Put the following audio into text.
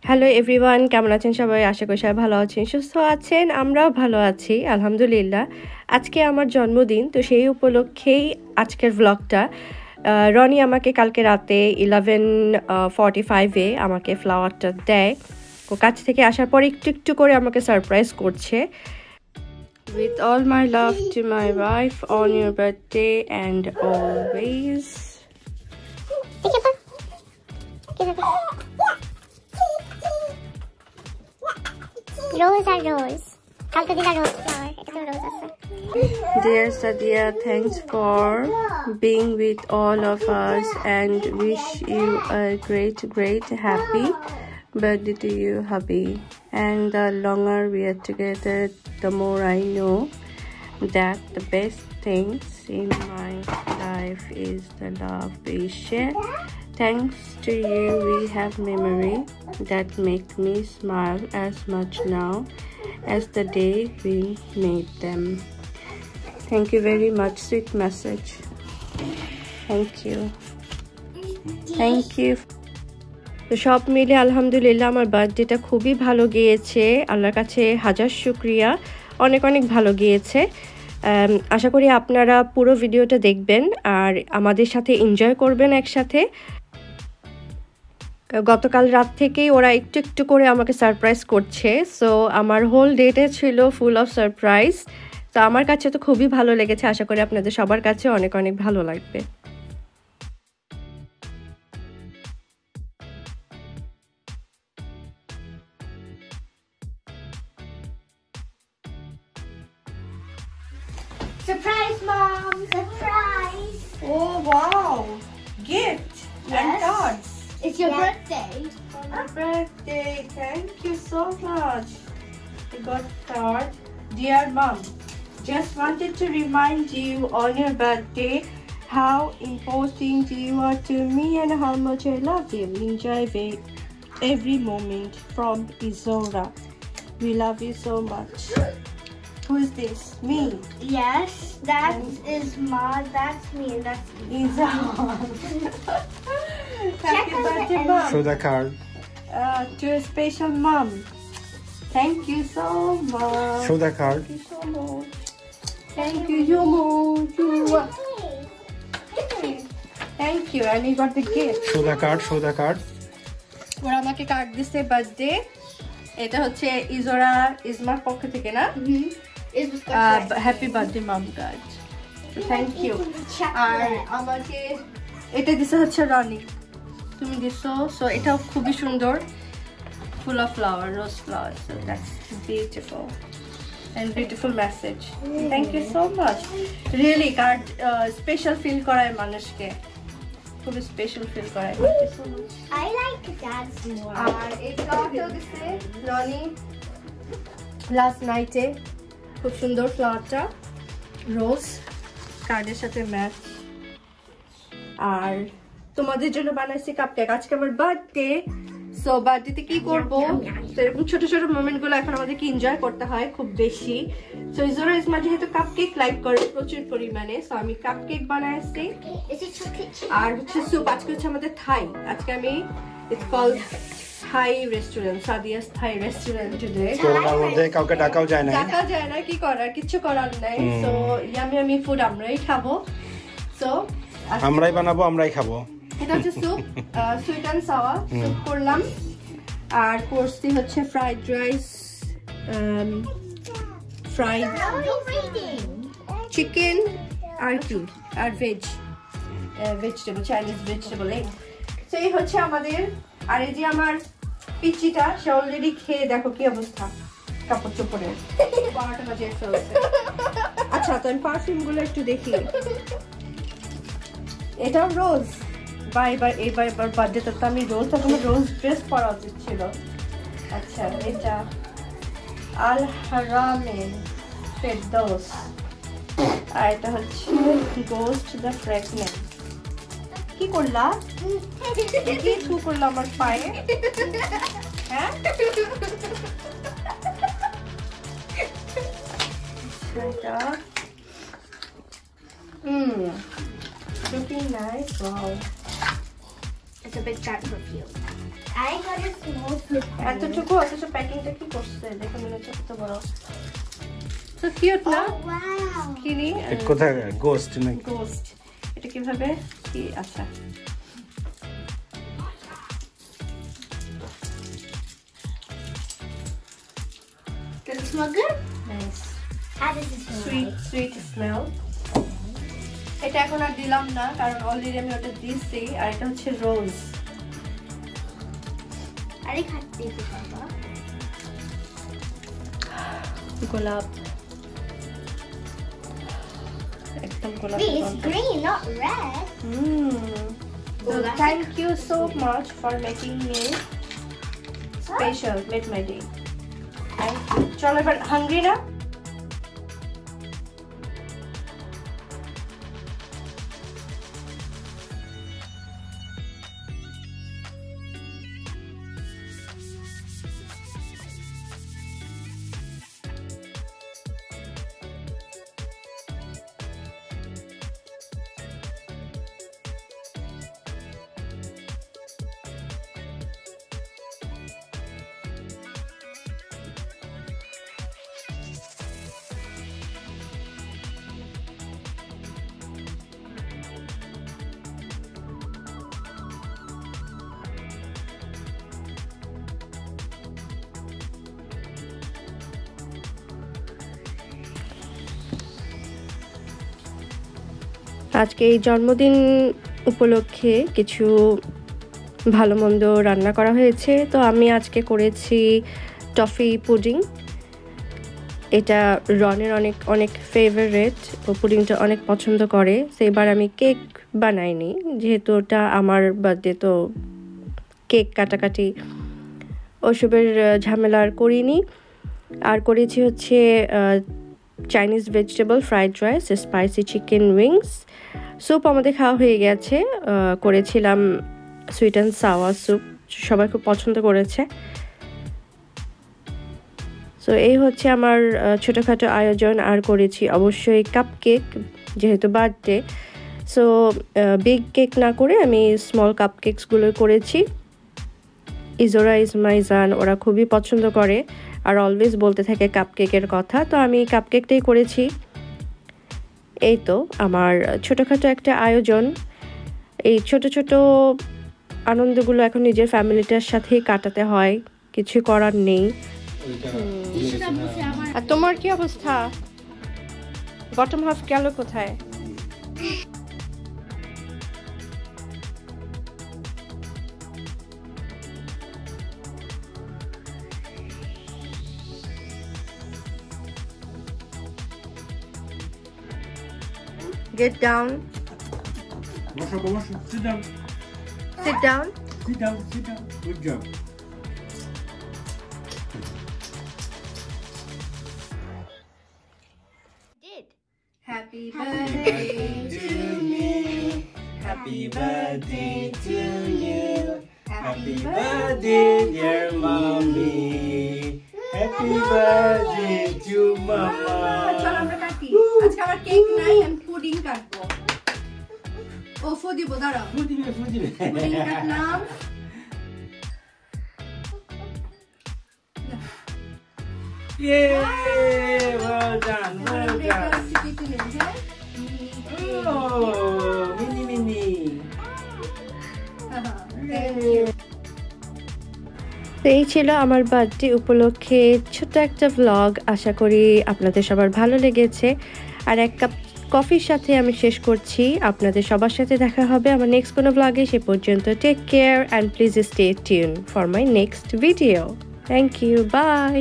Hello everyone, কেমন আছেন সবাই? আশা করি সবাই ভালো আছেন, সুস্থ আছেন। আমরাও ভালো আছি আলহামদুলিল্লাহ। আজকে আমার জন্মদিন, তো সেই উপলক্ষেই আজকের ব্লগটা। রনি আমাকে কালকে রাতে 11:45-এ আমাকে ফ্লাওয়ারটা দেয়। ও কাছ থেকে আসার পর একটু একটু করে আমাকে সারপ্রাইজ করছে। With all my love to my wife on your birthday and always. Rose are rose. Kalkadila rose flower. It's a rose also. Dear Sadia, thanks for being with all of us and wish you a great happy birthday to you, hubby. And the longer we are together, the more I know that the best things in my life is the love we share. Thanks to you, we have memory that make me smile as much now as the day we made them. Thank you very much, sweet message. Thank you. Thank you. তো সব মিলে আলহামদুলিল্লাহ আমার বার্থডেটা খুবই ভালো গিয়েছে। আল্লাহর কাছে হাজার শুকরিয়া, অনেক অনেক ভালো গিয়েছে। আশা করি আপনারা পুরো ভিডিওটা দেখবেন আর আমাদের সাথে এনজয় করবেন একসাথে। গতকাল রাত থেকেই ওরা একটু একটু করে আমাকে সারপ্রাইজ করছে। সো আমার হোল ডেটে ছিল ফুল অফ সারপ্রাইজ। তো আমার কাছে তো খুবই ভালো লেগেছে, আশা করি আপনাদের সবার কাছে অনেক অনেক ভালো লাগবে। Surprise, Mom! Surprise! Oh wow! Gift and cards. It's your birthday. Happy birthday! Thank you so much. I got card. Dear Mom, just wanted to remind you on your birthday how important you are to me and how much I love you. Enjoy every moment from Izora. We love you so much. Who is this? Me? Yes, that is Mom. That's me. That's Izora. Happy birthday, Mom. Show the card. To a special mom. Thank you so much. Show the card. Thank you so much. Thank you, Yomo. Thank you, and you got the gift. Show the card. Show the card. ওরা আমাকে card দিছে birthday. এটা হচ্ছে ইজোরা ইজমার পক্ষ থেকে না? Happy birthday mom card. Thank you. আর আমাকে এটা দিছে হচ্ছে রনি, তুমি দিছো। সো এটাও খুবই সুন্দর, full of flower, rose flowers. So that's beautiful and beautiful message. Thank you so much. Really, card special feel করায় মানুষকে, খুবই স্পেশাল ফিল করায়। Thank you so much. I like Dad's more. আর এই ফ্লাওয়ারটাও দিছে রনি লাস্ট নাইটে, খুব সুন্দর ফ্লাওয়ারটা, রোজ কার্ডের সাথে ম্যাচ। আর তোমাদের জন্য বানাইছি কাপকেক। আজকে আমার বার্থডে, সো বার্থডেতে কি করবো, তো এরকম ছোট ছোট মোমেন্ট গুলো এখন আমাদেরকে এনজয় করতে হয় খুব বেশি। সো ইজোরা ইসমা যেহেতু কাপকেক লাইক করে প্রচুর পরিমাণে, সো আমি কাপকেক বানাইছি। আর হচ্ছে স্যুপ, আজকে হচ্ছে আমাদের থাই। আজকে আমি it's called Thai restaurant, Sadia's Thai restaurant today. করোনার মধ্যে কাউকে ডাকাও যায় না, কি করার, কিছু করার নাই। সো ইয়ামি ফুড আমরাই খাবো। সো আমরাই বানাবো, আমরাই খাবো। এটা হচ্ছে soup, sweet and sour soup করলাম। আর কোর্সটি হচ্ছে ফ্রাইড রাইস, ফ্রাইড চিকেন আর কি, আর ভেজিটেবল, চাইনিজ ভেজিটেবল। তো এই হচ্ছে আমাদের। আর এই যে আমার পিচিটা, সে অলরেডি খেয়ে দেখো কি অবস্থা, কাপড় চোপড়ে 12টা বাজে ফেলছে। আচ্ছা, তো আমি পারফিউম গুলো একটু দেখি। এটাও রোজ। এবার বার্থডেতে তো আমি রোজ, তখন রোজ ড্রেস পরা উচিত ছিল। আচ্ছা, এটা আল হারামেন ফেরদৌস, আর এটা হচ্ছে গোস্ট দ্য ফ্রেগনেন্স। কি করলা? কি ছু করলা আমার পায়ে? হ্যাঁ, looking nice. Wow. it's a bit dark perfume. I got a small flip. এতটুকু অথচ প্যাকিংটা কি করছে দেখে মনে হচ্ছে কত বড়। So cute না? Oh wow. কিনি কোথায় গোস্ট নাকি? গোস্ট। এটা কিভাবে কি আচ্ছা। Does it smell good? Nice. How does it smell? Sweet smell. এটা এখন আর দিলাম না কারণ অলরেডি আমি ওটা দিয়েছি আর এটা হচ্ছে রোজ। আরে খাচ্ছি তো বাবা। গোলাপ। একদম গোলাপ। It's green, not red. So thank you so much for making me special. Made my day. Thank you. চলো এবার হাঙ্গরি না? আজকে এই জন্মদিন উপলক্ষে কিছু ভালো মন্দ রান্না করা হয়েছে। তো আমি আজকে করেছি টফি পুডিং। এটা রনের অনেক ফেভারিট, ও পুডিংটা অনেক পছন্দ করে। সেবার আমি কেক বানাইনি যেহেতু ওটা আমার বার্থডে, তো কেক কাটাকাটি ওসবের ঝামেলা আর করিনি। আর করেছি হচ্ছে Chinese vegetable fried rice, spicy chicken wings. Soup আমাদের খাওয়া হয়ে গেছে। করেছিলাম সুইট অ্যান্ড সাওয়ার স্যুপ, সবাই খুব পছন্দ করেছে। সো এই হচ্ছে আমার ছোটোখাটো আয়োজন। আর করেছি অবশ্যই কাপ কেক যেহেতু বার্থডে। সো বিগ কেক না করে আমি স্মল কাপ কেকসগুলো করেছি। ইজোরা ইসমাইজান ওরা খুবই পছন্দ করে আর অলওয়েজ বলতে থাকে কাপ কেকের কথা। তো আমি কাপ কেকটাই করেছি। এই তো আমার ছোটোখাটো একটা আয়োজন। এই ছোট ছোট আনন্দগুলো এখন নিজের ফ্যামিলিটার সাথেই কাটাতে হয়, কিছু করার নেই। আর তোমার কি অবস্থা? বটম হাফ গেল কোথায়? Get down. Sit down. Sit down. Sit down. Sit down. Good job. Did. Happy birthday to me. Happy birthday to you. Happy birthday, dear mommy. Happy birthday to mama. চলো আমরা কাটি। আজকে আমার cake নাই, আমি pudding কাটবো। ও ফু দিব, দাঁড়াও। ফু দিবে। পুডিং কাটলাম। Yay! Well done. Well done. Oh, mini. এই ছিল আমার বার্থডে উপলক্ষে ছোট একটা ভ্লগ। আশা করি আপনাদের সবার ভালো লেগেছে। আর এক কাপ কফির সাথে আমি শেষ করছি। আপনাদের সবার সাথে দেখা হবে আমার নেক্সট কোনো ভ্লগে। সে পর্যন্ত take care and please stay tune for my next video. Thank you, by.